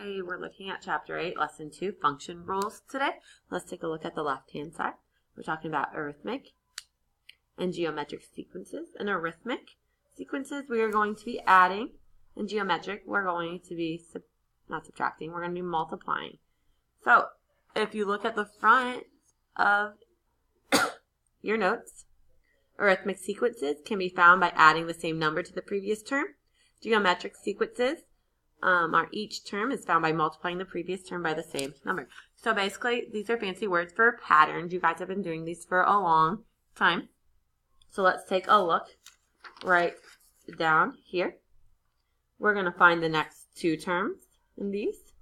Okay, we're looking at Chapter 8, Lesson 2, Function Rules today. Let's take a look at the left-hand side. We're talking about arithmetic and geometric sequences. In arithmetic sequences, we are going to be adding. In geometric, we're going to be, not subtracting, we're going to be multiplying. So, if you look at the front of your notes, arithmetic sequences can be found by adding the same number to the previous term. Geometric sequences are each term is found by multiplying the previous term by the same number. So basically, these are fancy words for patterns. You guys have been doing these for a long time. So let's take a look right down here. We're going to find the next two terms in these.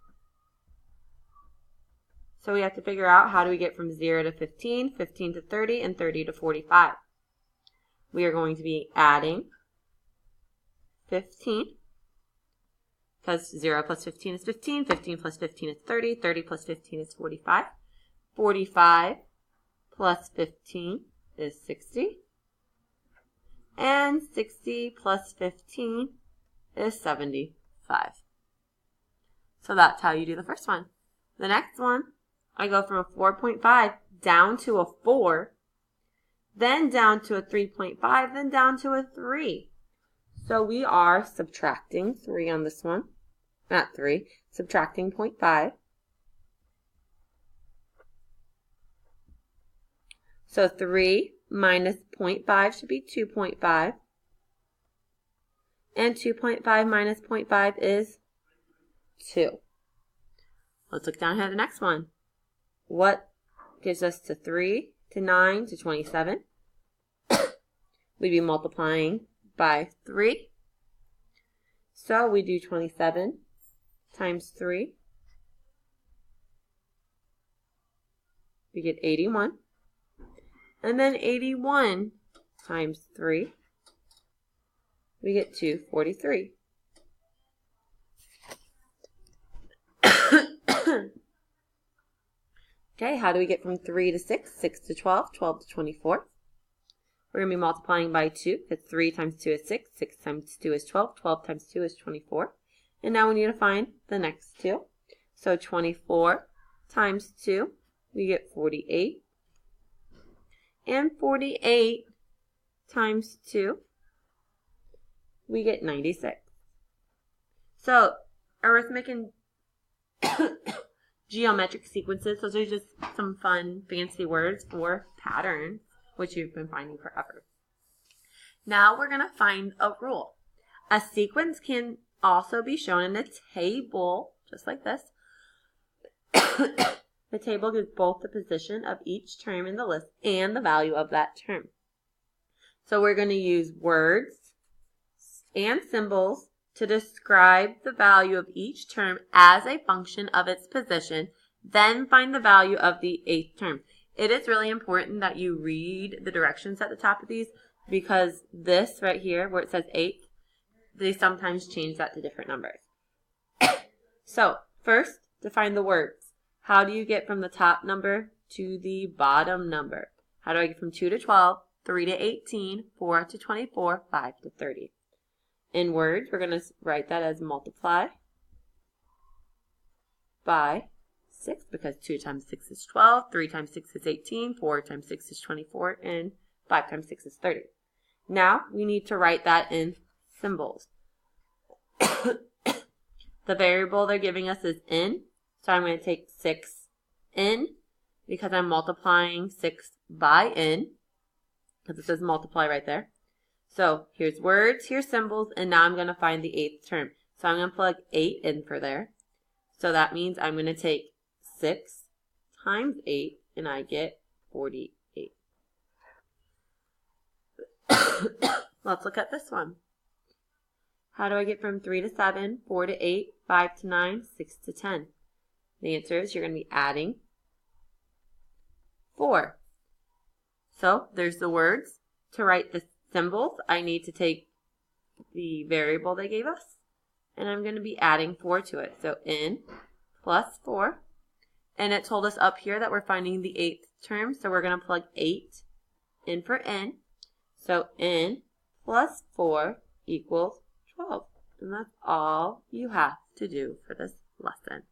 So we have to figure out how do we get from 0 to 15, 15 to 30, and 30 to 45. We are going to be adding 15. Because 0 plus 15 is 15, 15 plus 15 is 30, 30 plus 15 is 45. 45 plus 15 is 60. And 60 plus 15 is 75. So that's how you do the first one. The next one, I go from a 4.5 down to a 4, then down to a 3.5, then down to a 3. So we are subtracting 3 on this one. Not 3. Subtracting 0.5. So 3 minus 0.5 should be 2.5. And 2.5 minus 0.5 is 2. Let's look down here at the next one. What gives us to 3 to 9 to 27? We'd be multiplying by 3. So we do 27 times 3. We get 81. And then 81 times 3. We get 243. Okay, how do we get from 3 to 6, 6 to 12, 12 to 24? We're going to be multiplying by 2, because 3 times 2 is 6, 6 times 2 is 12, 12 times 2 is 24. And now we need to find the next two. So 24 times 2, we get 48. And 48 times 2, we get 96. So arithmetic and geometric sequences, those are just some fun, fancy words for patterns, which you've been finding forever. Now we're going to find a rule. A sequence can also be shown in a table, just like this. The table gives both the position of each term in the list and the value of that term. So we're going to use words and symbols to describe the value of each term as a function of its position, then find the value of the 8th term. It is really important that you read the directions at the top of these, because this right here, where it says 8, they sometimes change that to different numbers. So, first, define the words. How do you get from the top number to the bottom number? How do I get from 2 to 12, 3 to 18, 4 to 24, 5 to 30? In words, we're going to write that as multiply by 6, because 2 times 6 is 12, 3 times 6 is 18, 4 times 6 is 24, and 5 times 6 is 30. Now, we need to write that in symbols. The variable they're giving us is n, so I'm going to take 6 n, because I'm multiplying 6 by n, because it says multiply right there. So here's words, here's symbols, and now I'm going to find the 8th term. So I'm going to plug 8 in for there. So that means I'm going to take 6 times 8, and I get 48. Let's look at this one. How do I get from 3 to 7, 4 to 8, 5 to 9, 6 to 10? The answer is you're going to be adding 4. So there's the words. To write the symbols, I need to take the variable they gave us, and I'm going to be adding 4 to it. So n plus 4. And it told us up here that we're finding the 8th term, so we're going to plug 8 in for n. So n plus 4 equals 12. And that's all you have to do for this lesson.